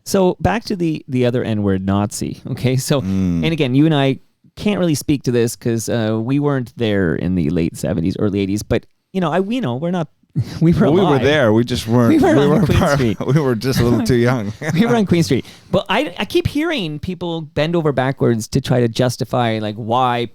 So back to the other N-word, Nazi. Okay, so, and again, you and I can't really speak to this because we weren't there in the late 70s, early 80s. But, you know, we're not. We were there. We just weren't. We were on Queen Street. We were just a little too young. We were on Queen Street. But I keep hearing people bend over backwards to try to justify like why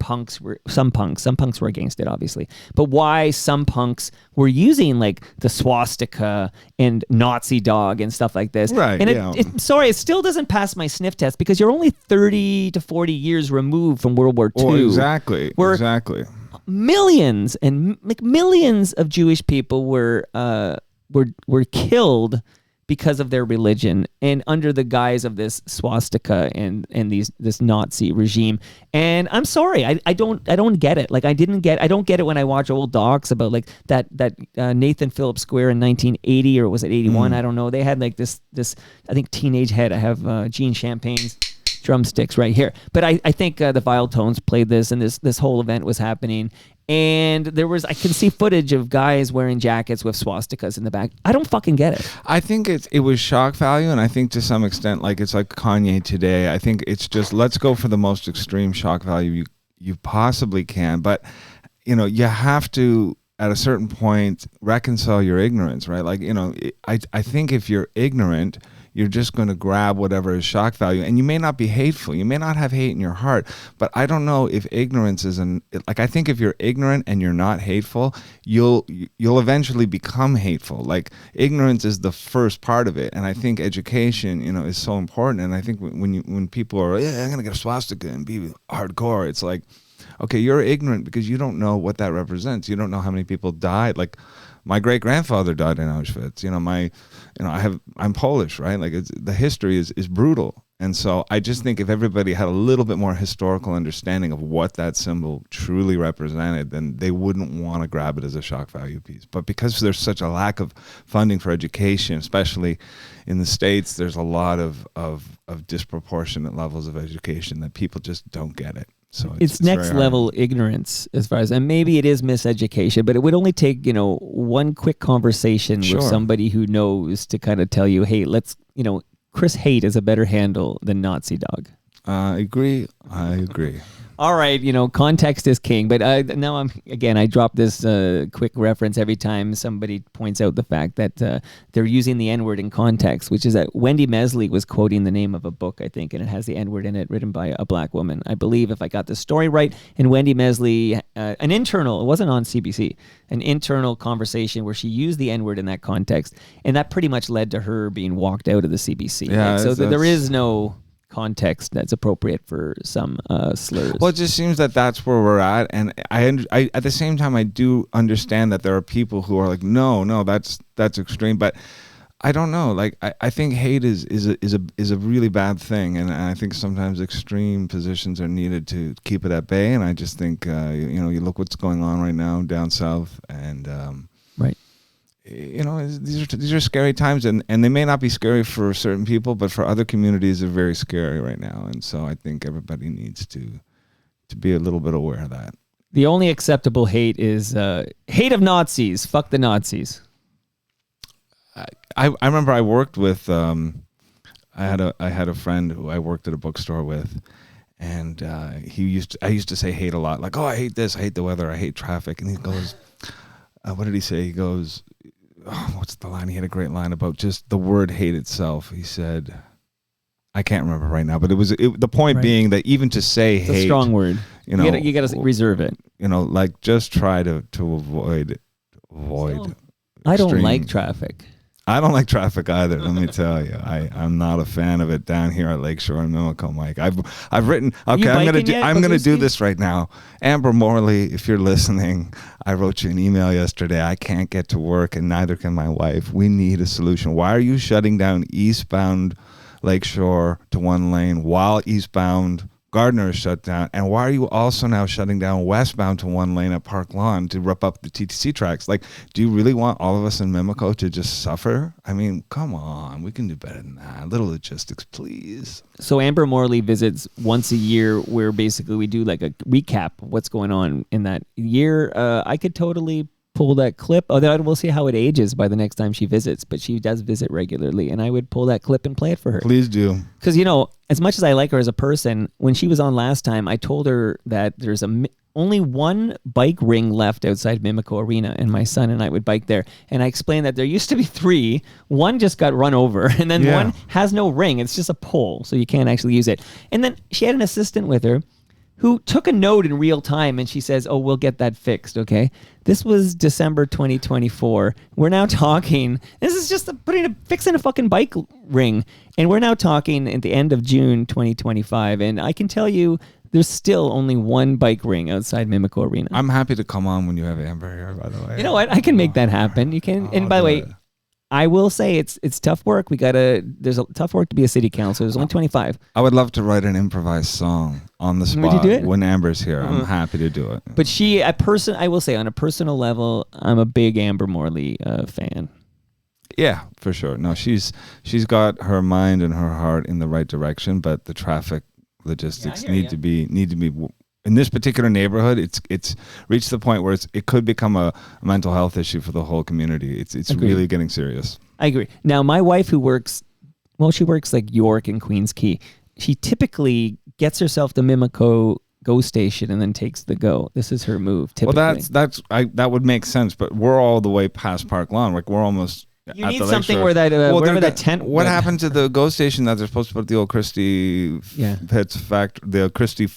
some punks were against it, obviously, but why some punks were using like the swastika and Nazi dog and stuff like this. Right. And it still doesn't pass my sniff test because you're only 30 to 40 years removed from World War II. Oh, exactly. Exactly. Millions of Jewish people were killed because of their religion and under the guise of this swastika and this Nazi regime. And I'm sorry, I don't get it. Like I don't get it when I watch old docs about like that Nathan Phillips Square in 1980 or was it 81? I don't know. They had like this I think Teenage Head. I have Gene Champagne's drumsticks right here. But I think the Vile Tones played this, and this whole event was happening. And I can see footage of guys wearing jackets with swastikas in the back. I don't fucking get it. I think it was shock value, and I think to some extent, like it's like Kanye today. I think it's just let's go for the most extreme shock value you possibly can. But you know, you have to at a certain point reconcile your ignorance, right? Like, you know, I think if you're ignorant, you're just going to grab whatever is shock value, and you may not be hateful. You may not have hate in your heart, but I don't know if ignorance is I think if you're ignorant and you're not hateful, you'll eventually become hateful. Like ignorance is the first part of it, and I think education, you know, is so important. And I think when people are, I'm going to get a swastika and be hardcore, it's like, okay, you're ignorant because you don't know what that represents. You don't know how many people died. Like my great grandfather died in Auschwitz. You know, I'm Polish, right? Like the history is brutal. And so I just think if everybody had a little bit more historical understanding of what that symbol truly represented, then they wouldn't want to grab it as a shock value piece. But because there's such a lack of funding for education, especially in the States, there's a lot of disproportionate levels of education that people just don't get it. So it's next level ignorance as far as, and maybe it is miseducation, but it would only take, you know, one quick conversation with somebody who knows to kind of tell you, hey, let's, you know, Chris Haight is a better handle than Nazi dog. I agree. All right, context is king. But now I drop this quick reference every time somebody points out the fact that they're using the N-word in context, which is that Wendy Mesley was quoting the name of a book, I think, and it has the N-word in it, written by a black woman, I believe, if I got the story right. And Wendy Mesley, it wasn't on CBC, an internal conversation where she used the N-word in that context, and that pretty much led to her being walked out of the CBC. Yeah, so there is no context that's appropriate for some slurs. Well, it just seems that that's where we're at, and I at the same time I do understand that there are people who are like, no, that's extreme, but I don't know. Like I think hate is a really bad thing, and I think sometimes extreme positions are needed to keep it at bay. And I just think you look what's going on right now down south, and right. These are scary times, and they may not be scary for certain people, but for other communities, they're very scary right now. And so I think everybody needs to be a little bit aware of that. The only acceptable hate is hate of Nazis. Fuck the Nazis. I remember I worked with I had a friend who I worked at a bookstore with, and I used to say hate a lot, like, oh, I hate this, I hate the weather, I hate traffic, and he goes, what did he say? He goes, what's the line? He had a great line about just the word hate itself. He said, I can't remember right now, but the point right. being that even to say it's hate, a strong word. You got to reserve it. Like just try to avoid. I don't like traffic. I don't like traffic either. Let me tell you, I'm not a fan of it down here at Lakeshore and Mimico, Mike. I've written. Okay, I'm gonna do this right now. Amber Morley, if you're listening, I wrote you an email yesterday. I can't get to work, and neither can my wife. We need a solution. Why are you shutting down eastbound Lakeshore to one lane while eastbound Gardner is shut down? And why are you also now shutting down westbound to one lane at Park Lawn to rip up the TTC tracks? Like, do you really want all of us in Mimico to just suffer? I mean, come on. We can do better than that. A little logistics, please. So Amber Morley visits once a year where basically we do like a recap of what's going on in that year. I could totally pull that clip. Although we'll see how it ages by the next time she visits, but she does visit regularly, and I would pull that clip and play it for her. Please do. Because, as much as I like her as a person, when she was on last time, I told her that there's only one bike ring left outside Mimico Arena, and my son and I would bike there. And I explained that there used to be 3. One just got run over, and then one has no ring. It's just a pole, so you can't actually use it. And then she had an assistant with her who took a note in real time, and she says, oh, we'll get that fixed, okay? This was December 2024. We're now talking, this is just fixing a fucking bike ring, and we're now talking at the end of June 2025, and I can tell you there's still only one bike ring outside Mimico Arena. I'm happy to come on when you have Amber here, by the way. You know what? I can make that happen. You can, and by the way, I will say it's tough work. There's a tough work to be a city councilor. There's only 25. I would love to write an improvised song on the spot. Would you do it? When Amber's here. I'm happy to do it. But I will say on a personal level, I'm a big Amber Morley fan. Yeah, for sure. No, she's got her mind and her heart in the right direction, but the traffic logistics need to be in this particular neighborhood. It's reached the point where it could become a mental health issue for the whole community. It's really getting serious. I agree. Now, my wife, who works like York and Queens Quay, she typically gets herself to Mimico GO station and then takes the GO. This is her move. Typically. Well, that would make sense. But we're all the way past Park Lawn. Like we're almost. You need something where that wherever that tent. What happened to the GO station that they're supposed to put the old Christie Pits factory, the Christie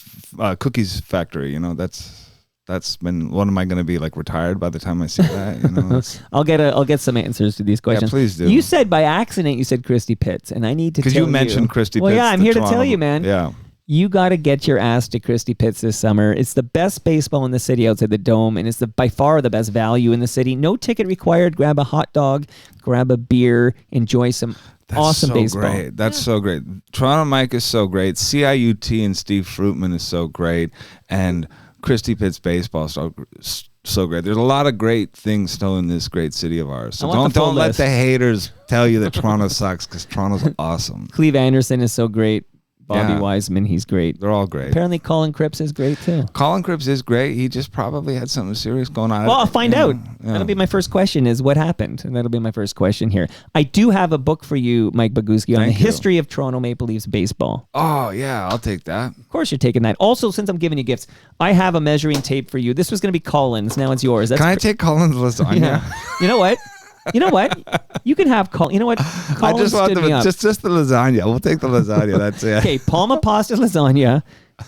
cookies factory? That's been. What am I going to be like retired by the time I see that? I'll get some answers to these questions. Yeah, please do. You said by accident you said Christie Pits, and I need to tell you. Because you mentioned Christie Pits. Well, yeah, I'm here to tell you, man. Yeah. You got to get your ass to Christie Pits this summer. It's the best baseball in the city outside the Dome, and it's by far the best value in the city. No ticket required. Grab a hot dog, grab a beer, enjoy some awesome baseball. Great. That's so great. Toronto Mike is so great. CIUT and Steve Fruitman is so great, and Christie Pits baseball is so great. There's a lot of great things still in this great city of ours. So don't let the haters tell you that Toronto sucks, because Toronto's awesome. Cleve Anderson is so great. Bobby Wiseman, he's great. They're all great. Apparently Colin Cripps is great too. Colin Cripps is great. He just probably had something serious going on. Well, I'll find out. Yeah. That'll be my first question is what happened? And that'll be my first question here. I do have a book for you, Mike Boguski, on the history of Toronto Maple Leafs baseball. Oh, yeah, I'll take that. Of course you're taking that. Also, since I'm giving you gifts, I have a measuring tape for you. This was going to be Colin's. Now it's yours. Can I take Colin's lasagna? Yeah. You know what? You can have Colin. You know what? Colin I just want just the lasagna. We'll take the lasagna. That's it. Okay, Palma pasta lasagna.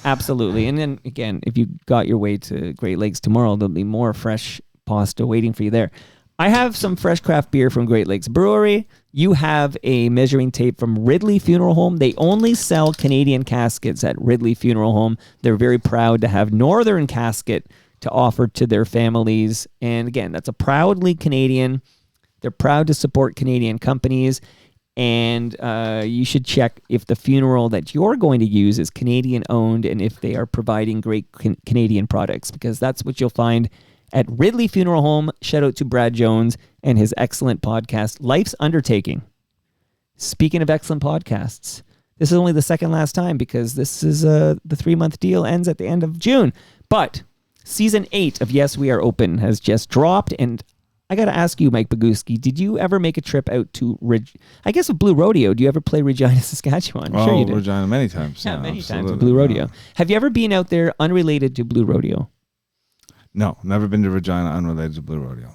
Absolutely. And then again, if you got your way to Great Lakes tomorrow, there'll be more fresh pasta waiting for you there. I have some fresh craft beer from Great Lakes Brewery. You have a measuring tape from Ridley Funeral Home. They only sell Canadian caskets at Ridley Funeral Home. They're very proud to have Northern Casket to offer to their families. And again, that's a proudly Canadian. They're proud to support Canadian companies, and you should check if the funeral that you're going to use is Canadian-owned and if they are providing great Canadian products, because that's what you'll find at Ridley Funeral Home. Shout out to Brad Jones and his excellent podcast, Life's Undertaking. Speaking of excellent podcasts, this is only the second last time because this is the 3-month deal ends at the end of June. But Season 8 of Yes, We Are Open has just dropped, and I got to ask you, Mike Boguski, did you ever make a trip out to, I guess, with Blue Rodeo? Do you ever play Regina, Saskatchewan? Oh, sure you did. Regina many times. Yeah, many times with Blue Rodeo. Have you ever been out there unrelated to Blue Rodeo? No, never been to Regina unrelated to Blue Rodeo.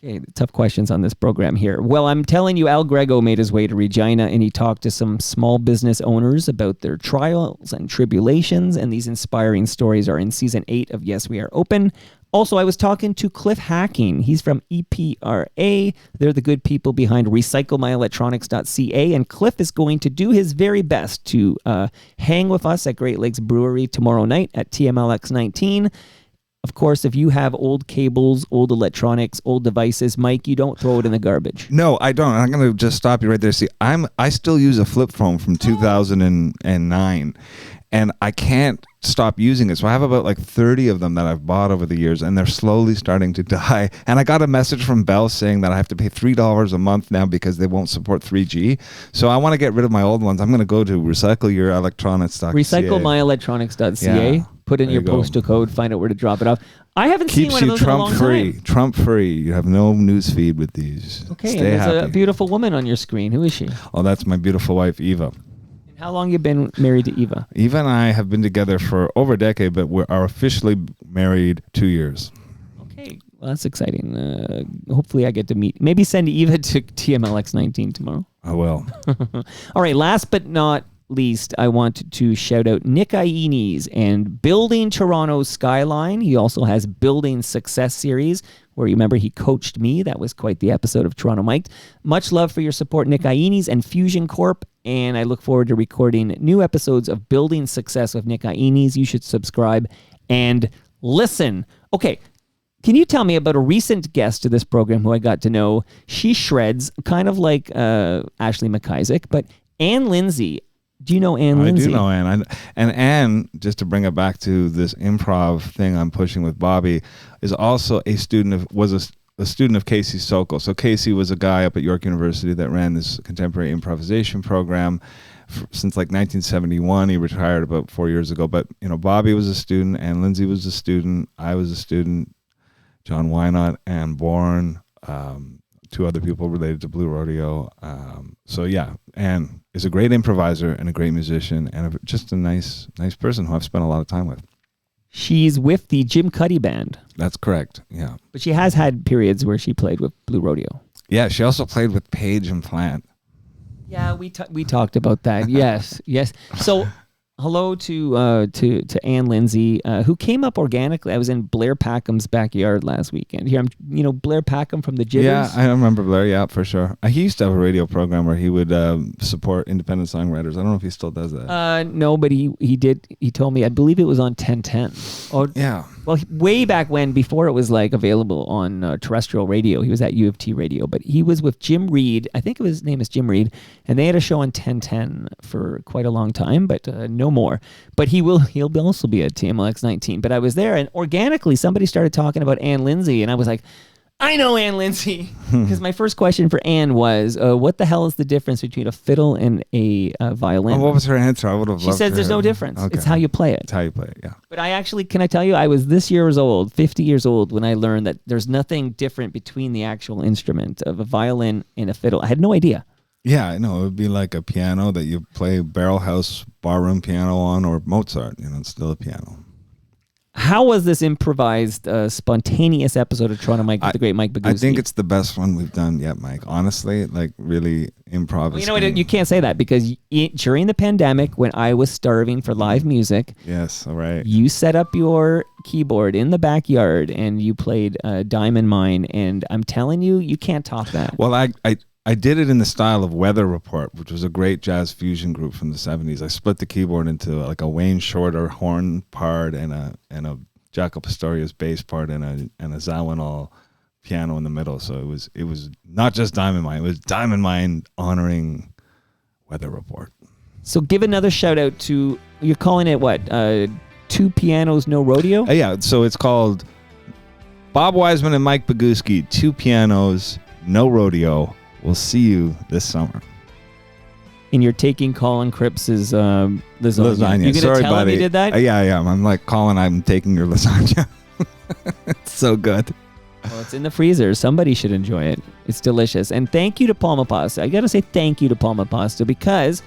Okay, tough questions on this program here. Well, I'm telling you, Al Grego made his way to Regina, and he talked to some small business owners about their trials and tribulations, and these inspiring stories are in Season 8 of Yes, We Are Open. Also, I was talking to Cliff Hacking. He's from EPRA. They're the good people behind recyclemyelectronics.ca, and Cliff is going to do his very best to hang with us at Great Lakes Brewery tomorrow night at TMLX 19. Of course, if you have old cables, old electronics, old devices, Mike, you don't throw it in the garbage. No, I don't. I'm going to just stop you right there. See, I still use a flip phone from 2009, and I can't stop using it. So I have about like 30 of them that I've bought over the years, and they're slowly starting to die. And I got a message from Bell saying that I have to pay $3 a month now because they won't support 3G. So I want to get rid of my old ones. I'm going to go to recycleyourelectronics.ca. Recyclemyelectronics.ca. Yeah. Put in your postal code, find out where to drop it off. I haven't seen one of those in a long time. Trump free. You have no news feed with these. Okay, Stay and there's happy. a beautiful woman on your screen. Who is she? Oh, that's my beautiful wife, Eva. And how long you been married to Eva? Eva and I have been together for over a decade, but we are officially married 2 years. Okay, well, that's exciting. Hopefully I get to meet. Maybe send Eva to TMLX 19 tomorrow. I will. All right, last but not least, I want to shout out Nick Iones and Building Toronto's Skyline. He also has Building Success Series, where you remember he coached me. That was quite the episode of Toronto Mike. Much love for your support, Nick Iones and Fusion Corp. And I look forward to recording new episodes of Building Success with Nick Iones. You should subscribe and listen. Okay, can you tell me about a recent guest to this program who I got to know? She shreds, kind of like Ashley McIsaac, but Ann Lindsay. Do you know Ann Lindsay? I do know Ann. And Ann, just to bring it back to this improv thing I'm pushing with Bobby, is also a student of Casey Sokol. So Casey was a guy up at York University that ran this contemporary improvisation program since like 1971. He retired about 4 years ago. But Bobby was a student, Ann Lindsay was a student, I was a student, John Wynot, Ann Bourne, 2 other people related to Blue Rodeo. So yeah, Ann is a great improviser and a great musician and just a nice person who I've spent a lot of time with. She's with the Jim Cuddy Band. That's correct, yeah. But she has had periods where she played with Blue Rodeo. Yeah, she also played with Page and Plant. Yeah, we talked about that. Yes. So hello to Ann Lindsay, who came up organically. I was in Blair Packham's backyard last weekend. Here, Blair Packham from the Jitters. Yeah, I remember Blair. Yeah, for sure. He used to have a radio program where he would support independent songwriters. I don't know if he still does that. No, but he did. He told me. I believe it was on 1010. Oh, yeah. Well, way back when, before it was like available on terrestrial radio, he was at U of T radio. But he was with Jim Reed. I think his name is Jim Reed, and they had a show on 1010 for quite a long time. But no more. But he'll also be at TMLX 19. But I was there, and organically somebody started talking about Ann Lindsay, and I was like, I know Ann Lindsay. Because my first question for Ann was, what the hell is the difference between a fiddle and a violin? Oh, what was her answer? I would have loved She says there's no difference. Okay. It's how you play it. It's how you play it, yeah. But I actually, can I tell you, I was 50 years old, when I learned that there's nothing different between the actual instrument of a violin and a fiddle. I had no idea. Yeah, I know. It would be like a piano that you play barrel house barroom piano on, or Mozart. It's still a piano. How was this improvised, spontaneous episode of Toronto Mike with the great Mike Boguski? I think it's the best one we've done yet, Mike. Honestly, like really improv. Well, you know what? You can't say that because during the pandemic, when I was starving for live music, yes, all right, you set up your keyboard in the backyard and you played Diamond Mine, and I'm telling you, you can't top that. Well, I did it in the style of Weather Report, which was a great jazz fusion group from the 70s. I split the keyboard into like a Wayne Shorter horn part and a Jaco Pastorius bass part and a Zawinul piano in the middle. So it was not just Diamond Mine. It was Diamond Mine honoring Weather Report. So give another shout out to, you're calling it what? Two Pianos, No Rodeo? Yeah, so it's called Bob Wiseman and Mike Boguski, Two Pianos, No Rodeo. We'll see you this summer. And you're taking Colin Cripps's lasagna. Lasagna. You gonna Sorry, tell buddy. him you did that? Yeah, I'm like, Colin, I'm taking your lasagna. It's so good. Well, it's in the freezer. Somebody should enjoy it. It's delicious. And thank you to Palma Pasta. I got to say thank you to Palma Pasta because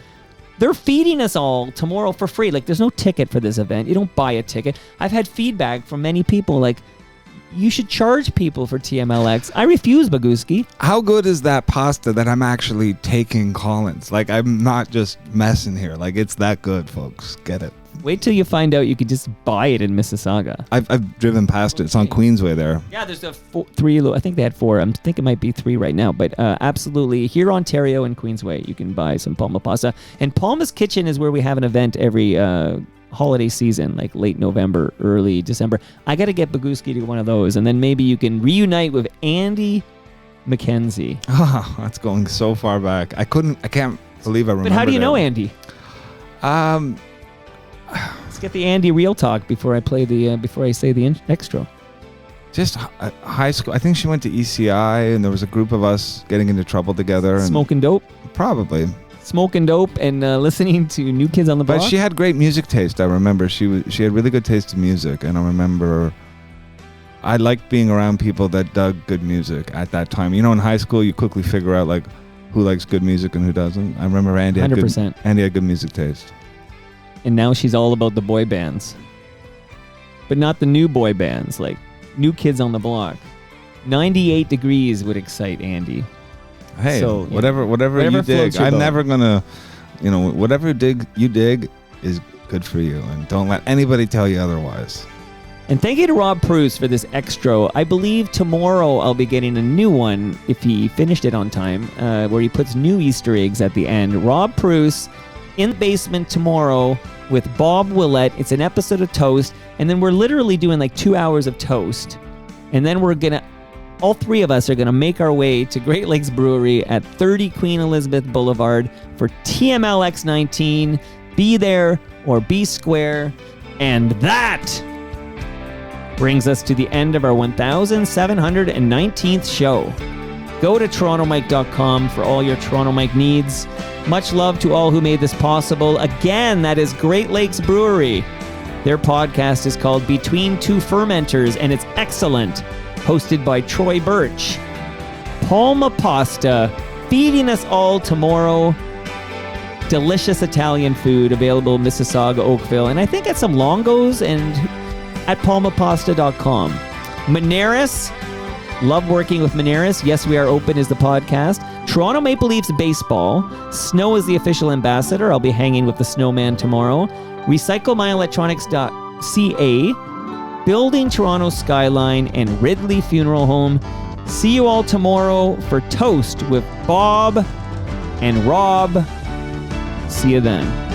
they're feeding us all tomorrow for free. Like, there's no ticket for this event. You don't buy a ticket. I've had feedback from many people like, you should charge people for TMLX. I refuse, Boguski. How good is that pasta that I'm actually taking Colin's? Like, I'm not just messing here. Like, it's that good, folks. Get it. Wait till you find out you could just buy it in Mississauga. I've driven past it. It's on Queensway there. Yeah, there's three. I think they had 4. I think it might be 3 right now. But absolutely, here, Ontario and Queensway, you can buy some Palma Pasta. And Palma's Kitchen is where we have an event every holiday season, like late November, early December. I got to get Boguski to one of those, and then maybe you can reunite with Andy McKenzie. Oh, that's going so far back. I can't believe I remember. But how do you know Andy? Let's get the Andy real talk before I play before I say the extra. Just high school. I think she went to ECI, and there was a group of us getting into trouble together. Smoking dope? Probably. Smoking dope and listening to New Kids on the Block. But she had great music taste. I remember she had really good taste in music, and I remember I liked being around people that dug good music at that time. In high school you quickly figure out like who likes good music and who doesn't. I remember Andy had 100%. Andy had good music taste. And now she's all about the boy bands, but not the new boy bands like New Kids on the Block. 98 Degrees would excite Andy. Hey, so, whatever you dig. I'm never gonna, whatever you dig is good for you, and don't let anybody tell you otherwise. And thank you to Rob Pruce for this extra. I believe tomorrow I'll be getting a new one if he finished it on time, where he puts new Easter eggs at the end. Rob Pruce in the basement tomorrow with Bob Willett. It's an episode of Toast, and then we're literally doing like 2 hours of Toast, and then all 3 of us are going to make our way to Great Lakes Brewery at 30 Queen Elizabeth Boulevard for TMLX 19. Be there or be square. And that brings us to the end of our 1719th show. Go to TorontoMike.com for all your Toronto Mike needs. Much love to all who made this possible. Again, that is Great Lakes Brewery. Their podcast is called Between Two Fermenters, and it's excellent. Hosted by Troy Birch. Palma Pasta, feeding us all tomorrow. Delicious Italian food available in Mississauga, Oakville, and I think at some Longos and at palmapasta.com. Moneris, love working with Moneris. Yes, We Are Open is the podcast. Toronto Maple Leafs Baseball. Snow is the official ambassador. I'll be hanging with the snowman tomorrow. RecycleMyElectronics.ca. Building Toronto Skyline, and Ridley Funeral Home. See you all tomorrow for Toast with Bob and Rob. See you then.